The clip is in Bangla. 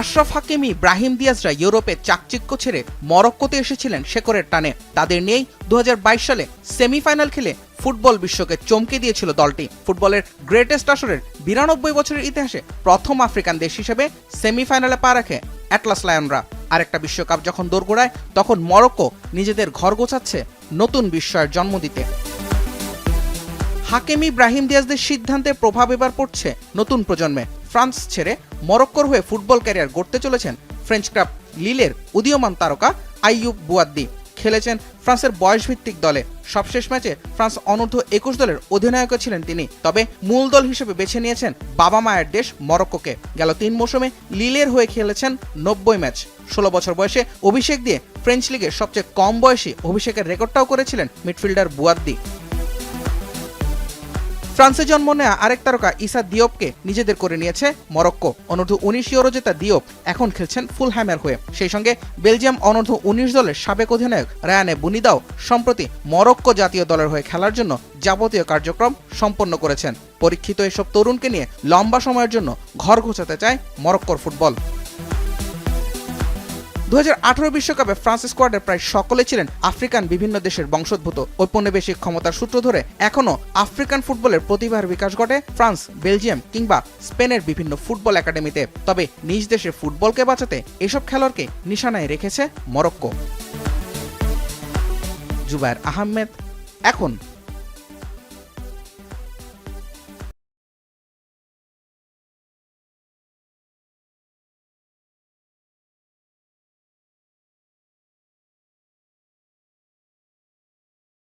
আশরাফ হাকিমি, ব্রাহিম দিয়াজরা ইউরোপে চাকচিক্য ছেড়ে মরক্কোতে এসেছিলেন শেকড়ের টানে। তাদের নিয়েই 2022 সালে সেমিফাইনাল খেলে ফুটবল বিশ্বকে চমকে দিয়েছিল দলটি। ফুটবলের গ্রেটেস্ট আসরের 92 বছরের ইতিহাসে প্রথম আফ্রিকান দেশ হিসেবে সেমিফাইনালে পা রাখে অ্যাটলাস লায়নরা। আরেকটা বিশ্বকাপ যখন দোরগোড়ায়, তখন মরক্কো নিজেদের ঘর গোছাচ্ছে নতুন বিস্ময়ের জন্ম দিতে। হাকিমি, ব্রাহিম দিয়াজদের সিদ্ধান্তের প্রভাব এবার পড়ছে নতুন প্রজন্মে। ফ্রান্স ছেড়ে মরক্কোর হয়ে ফুটবল ক্যারিয়ার গড়তে চলেছেন ফ্রেঞ্চ ক্লাব লিলের উদীয়মান তারকা আইয়ুব বুয়াদ্দি। খেলেছেন ফ্রান্সের বয়সভিত্তিক দলে। সবশেষ ম্যাচে ফ্রান্স অনূর্ধ্ব-21 দলের অধিনায়কও ছিলেন তিনি। তবে মূল দল হিসেবে বেছে নিয়েছেন বাবা মায়ের দেশ মরক্কোকে। গেল 3 মৌসুমে লিলের হয়ে খেলেছেন 90 ম্যাচ। 16 বছর বয়সে অভিষেক দিয়ে ফ্রেঞ্চ লিগের সবচেয়ে কম বয়সী অভিষেকের রেকর্ডটাও করেছিলেন মিডফিল্ডার বুয়াদ্দি। ফ্রান্সে জন্ম নেয়া আরেক তারকা ইসা দিওপকে নিজেদের করে নিয়েছে মরক্কো। অনূর্ধ্ব-19 ইউরো জেতা দিওপ এখন খেলছেন ফুলহ্যামের হয়ে। সেই সঙ্গে বেলজিয়াম অনূর্ধ্ব-19 দলের সাবেক অধিনায়ক রায়ানে বুনিদাও সম্প্রতি মরক্কো জাতীয় দলের হয়ে খেলার জন্য যাবতীয় কার্যক্রম সম্পন্ন করেছেন। পরীক্ষিত এসব তরুণকে নিয়ে লম্বা সময়ের জন্য ঘর গোছাতে চায় মরক্কোর ফুটবল। 2018 বিশ্বকাপে ফ্রান্স স্কোয়াডের প্রায় সকলে ছিলেন আফ্রিকান বিভিন্ন দেশের বংশোদ্ভূত। ঔপনিবেশিক ক্ষমতার সূত্র ধরে এখনও আফ্রিকান ফুটবলের প্রতিভার বিকাশ ঘটে ফ্রান্স, বেলজিয়াম কিংবা স্পেনের বিভিন্ন ফুটবল একাডেমিতে। তবে নিজ দেশের ফুটবলকে বাঁচাতে এসব খেলোয়াড়কে নিশানায় রেখেছে মরক্কো। জুবায়ের আহমেদ, এখন।